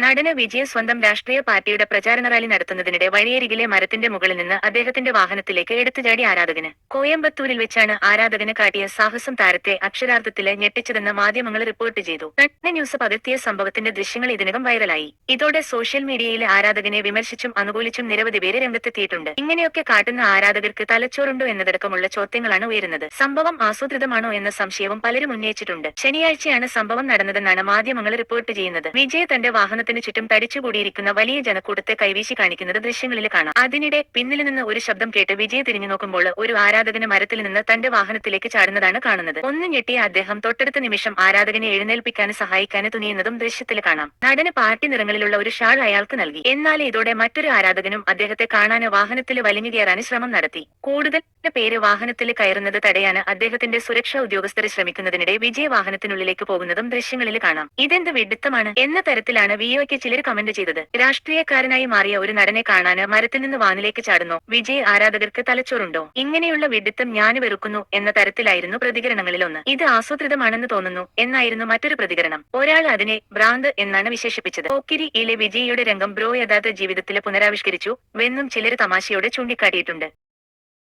നടന് വിജയ് സ്വന്തം രാഷ്ട്രീയ പാർട്ടിയുടെ പ്രചാരണ റാലി നടത്തുന്നതിനിടെ വഴിയരികിലെ മരത്തിന്റെ മുകളിൽ നിന്ന് അദ്ദേഹത്തിന്റെ വാഹനത്തിലേക്ക് എടുത്തുചാടി ആരാധകന്. കോയമ്പത്തൂരിൽ വെച്ചാണ് ആരാധകന് കാട്ടിയ സാഹസം താരത്തെ അക്ഷരാർത്ഥത്തില് ഞെട്ടിച്ചതെന്ന് മാധ്യമങ്ങൾ റിപ്പോർട്ട് ചെയ്തു. കണ്ണ് ന്യൂസ് പകർത്തിയ സംഭവത്തിന്റെ ദൃശ്യങ്ങൾ ഇതിനകം വൈറലായി. ഇതോടെ സോഷ്യൽ മീഡിയയിൽ ആരാധകനെ വിമർശിച്ചും അനുകൂലിച്ചും നിരവധി പേര് രംഗത്തെത്തിയിട്ടുണ്ട്. ഇങ്ങനെയൊക്കെ കാട്ടുന്ന ആരാധകർക്ക് തലച്ചോറുണ്ടോ എന്നതടക്കമുള്ള ചോദ്യങ്ങളാണ് ഉയരുന്നത്. സംഭവം ആസൂത്രിതമാണോ എന്ന സംശയവും പലരും ഉന്നയിച്ചിട്ടുണ്ട്. ശനിയാഴ്ചയാണ് സംഭവം നടന്നതെന്നാണ് മാധ്യമങ്ങൾ റിപ്പോർട്ട് ചെയ്യുന്നത്. വിജയ് തന്റെ വാഹനത്തിന് ചുറ്റും തടിച്ചുകൂടിയിരിക്കുന്ന വലിയ ജനക്കൂട്ടത്തെ കൈവീശി കാണിക്കുന്നത് ദൃശ്യങ്ങളിൽ കാണാം. അതിനിടെ പിന്നിൽ നിന്ന് ഒരു ശബ്ദം കേട്ട് വിജയ് തിരിഞ്ഞു നോക്കുമ്പോൾ ഒരു ആരാധകന് മരത്തിൽ നിന്ന് തന്റെ വാഹനത്തിലേക്ക് ചാടുന്നതാണ് കാണുന്നത്. ഒന്ന് ഞെട്ടിയ അദ്ദേഹം തൊട്ടടുത്ത നിമിഷം ആരാധകനെ എഴുന്നേൽപ്പിക്കാന് സഹായിക്കാന് തുനിയുന്നതും ദൃശ്യത്തിൽ കാണാം. നടന് പാർട്ടി നിറങ്ങളിലുള്ള ഒരു ഷാൾ അയാൾക്ക് നൽകി. എന്നാൽ ഇതോടെ മറ്റൊരു ആരാധകനും അദ്ദേഹത്തെ കാണാന് വാഹനത്തിൽ വലിഞ്ഞു കയറാന് ശ്രമം നടത്തി. കൂടുതൽ പേര് വാഹനത്തിൽ കയറുന്നത് തടയാന് അദ്ദേഹത്തിന്റെ സുരക്ഷാ ഉദ്യോഗസ്ഥർ ശ്രമിക്കുന്നതിനിടെ വിജയ് വാഹനത്തിനുള്ളിലേക്ക് പോകുന്നതും ദൃശ്യങ്ങളിൽ കാണാം. ഇതെന്ത് വിഡ്ഢിത്തമാണ് എന്ന തരത്തിലാണ് വീഡിയോയ്ക്ക് ചിലർ കമന്റ് ചെയ്തത്. രാഷ്ട്രീയക്കാരനായി മാറിയ ഒരു നടനെ കാണാന് മരത്തിൽ നിന്ന് വാനിലേക്ക് ചാടുന്നു. വിജയ് ആരാധകർക്ക് തലച്ചോറുണ്ടോ? ഇങ്ങനെയുള്ള വിഡ്ഢിത്തം ഞാന് വെറുക്കുന്നു എന്ന തരത്തിലായിരുന്നു പ്രതികരണങ്ങളിലൊന്ന്. ഇത് ആസൂത്രിതമാണെന്ന് തോന്നുന്നു എന്നായിരുന്നു മറ്റൊരു പ്രതികരണം. ഒരാൾ അതിനെ ഭ്രാന്ത് എന്നാണ് വിശേഷിപ്പിച്ചത്. പോക്കിരി യിലെ വിജയിയുടെ രംഗം ബ്രോ യഥാർത്ഥ ജീവിതത്തില് പുനരാവിഷ്കരിച്ചു വെന്നും ചിലര് തമാശയോടെ ചൂണ്ടിക്കാട്ടിയിട്ടുണ്ട്.